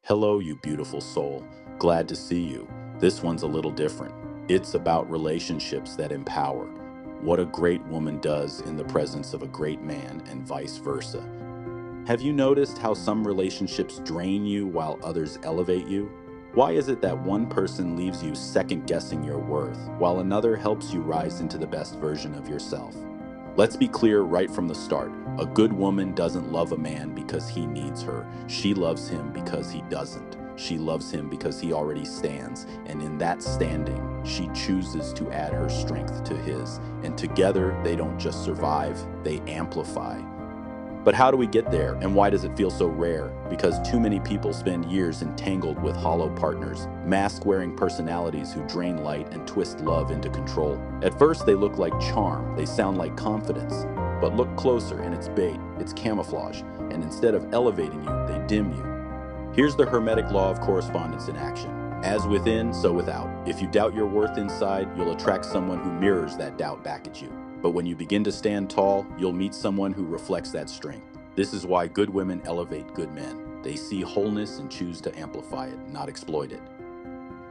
Hello, you beautiful soul. Glad to see you. This one's a little different. It's about relationships that empower. What a great woman does in the presence of a great man, and vice versa. Have you noticed how some relationships drain you while others elevate you? Why is it that one person leaves you second guessing your worth, while another helps you rise into the best version of yourself? Let's be clear right from the start. A good woman doesn't love a man because he needs her. She loves him because he doesn't. She loves him because he already stands, and in that standing, she chooses to add her strength to his. And together, they don't just survive, they amplify. But how do we get there, and why does it feel so rare? Because too many people spend years entangled with hollow partners, mask-wearing personalities who drain light and twist love into control. At first, they look like charm, they sound like confidence. But look closer, and it's bait, it's camouflage, and instead of elevating you, they dim you. Here's the Hermetic law of correspondence in action. As within, so without. If you doubt your worth inside, you'll attract someone who mirrors that doubt back at you. But when you begin to stand tall, you'll meet someone who reflects that strength. This is why good women elevate good men. They see wholeness and choose to amplify it, not exploit it.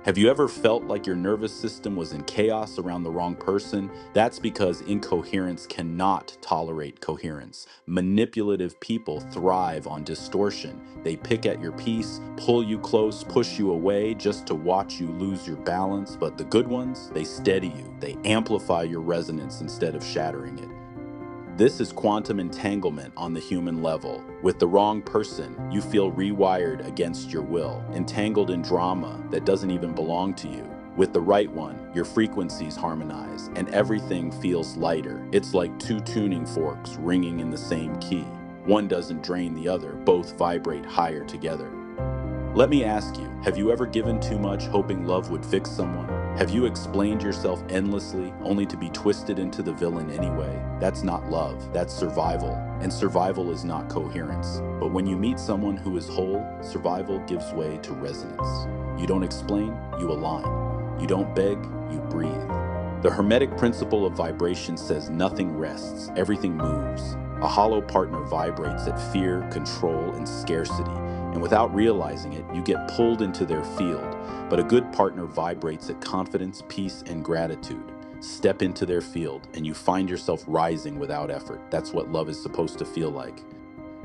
Have you ever felt like your nervous system was in chaos around the wrong person? That's because incoherence cannot tolerate coherence. Manipulative people thrive on distortion. They pick at your peace, pull you close, push you away just to watch you lose your balance. But the good ones, they steady you. They amplify your resonance instead of shattering it. This is quantum entanglement on the human level. With the wrong person, you feel rewired against your will, entangled in drama that doesn't even belong to you. With the right one, your frequencies harmonize, and everything feels lighter. It's like two tuning forks ringing in the same key. One doesn't drain the other, both vibrate higher together. Let me ask you, have you ever given too much hoping love would fix someone? Have you explained yourself endlessly only to be twisted into the villain anyway? That's not love, that's survival. And survival is not coherence. But when you meet someone who is whole, survival gives way to resonance. You don't explain, you align. You don't beg, you breathe. The Hermetic principle of vibration says nothing rests, everything moves. A hollow partner vibrates at fear, control, and scarcity. And without realizing it, you get pulled into their field. But a good partner vibrates at confidence, peace, and gratitude. Step into their field, and you find yourself rising without effort. That's what love is supposed to feel like.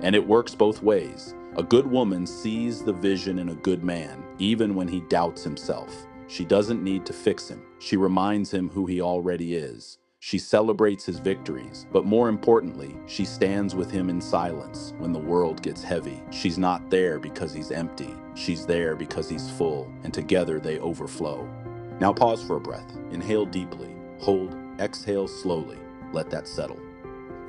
And it works both ways. A good woman sees the vision in a good man, even when he doubts himself. She doesn't need to fix him. She reminds him who he already is. She celebrates his victories, but more importantly, she stands with him in silence when the world gets heavy. She's not there because he's empty. She's there because he's full, and together they overflow. Now pause for a breath. Inhale deeply. Hold. Exhale slowly. Let that settle.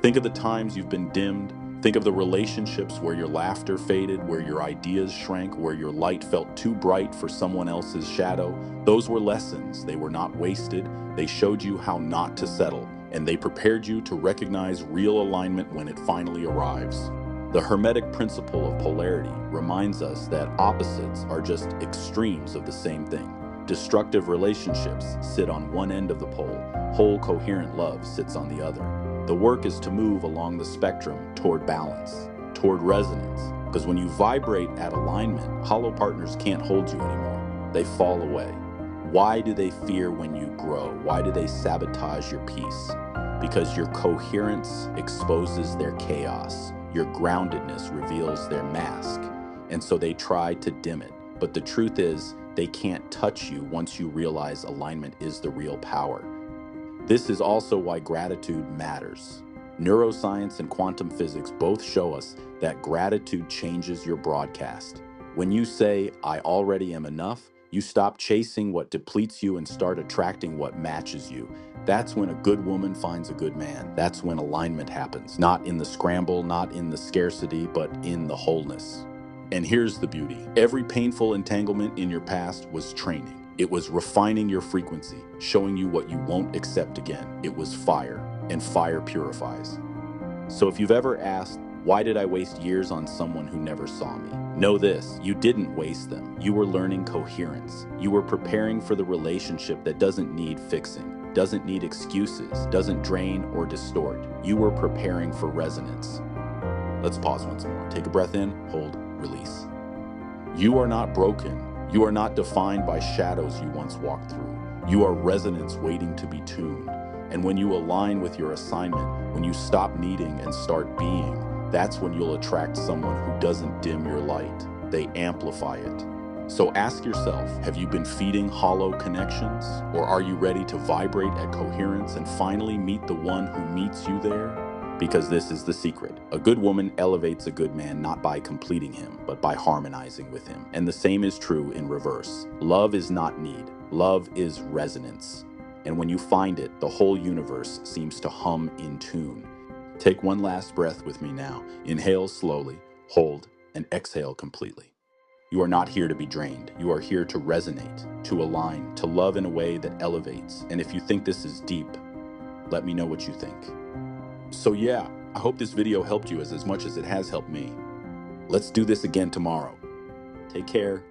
Think of the times you've been dimmed. Think of the relationships where your laughter faded, where your ideas shrank, where your light felt too bright for someone else's shadow. Those were lessons. They were not wasted. They showed you how not to settle, and they prepared you to recognize real alignment when it finally arrives. The Hermetic principle of polarity reminds us that opposites are just extremes of the same thing. Destructive relationships sit on one end of the pole. Whole, coherent love sits on the other. The work is to move along the spectrum toward balance, toward resonance, because when you vibrate at alignment, hollow partners can't hold you anymore. They fall away. Why do they fear when you grow? Why do they sabotage your peace? Because your coherence exposes their chaos. Your groundedness reveals their mask. And so they try to dim it. But the truth is, they can't touch you once you realize alignment is the real power. This is also why gratitude matters. Neuroscience and quantum physics both show us that gratitude changes your broadcast. When you say, "I already am enough," you stop chasing what depletes you and start attracting what matches you. That's when a good woman finds a good man. That's when alignment happens, not in the scramble, not in the scarcity, but in the wholeness. And here's the beauty. Every painful entanglement in your past was training. It was refining your frequency, showing you what you won't accept again. It was fire, and fire purifies. So if you've ever asked, why did I waste years on someone who never saw me? Know this, you didn't waste them. You were learning coherence. You were preparing for the relationship that doesn't need fixing, doesn't need excuses, doesn't drain or distort. You were preparing for resonance. Let's pause once more. Take a breath in, hold, release. You are not broken. You are not defined by shadows you once walked through. You are resonance waiting to be tuned. And when you align with your assignment, when you stop needing and start being, that's when you'll attract someone who doesn't dim your light. They amplify it. So ask yourself, have you been feeding hollow connections? Or are you ready to vibrate at coherence and finally meet the one who meets you there? Because this is the secret. A good woman elevates a good man not by completing him, but by harmonizing with him. And the same is true in reverse. Love is not need. Love is resonance. And when you find it, the whole universe seems to hum in tune. Take one last breath with me now. Inhale slowly, hold, and exhale completely. You are not here to be drained. You are here to resonate, to align, to love in a way that elevates. And if you think this is deep, let me know what you think. So yeah, I hope this video helped you as much as it has helped me. Let's do this again tomorrow. Take care.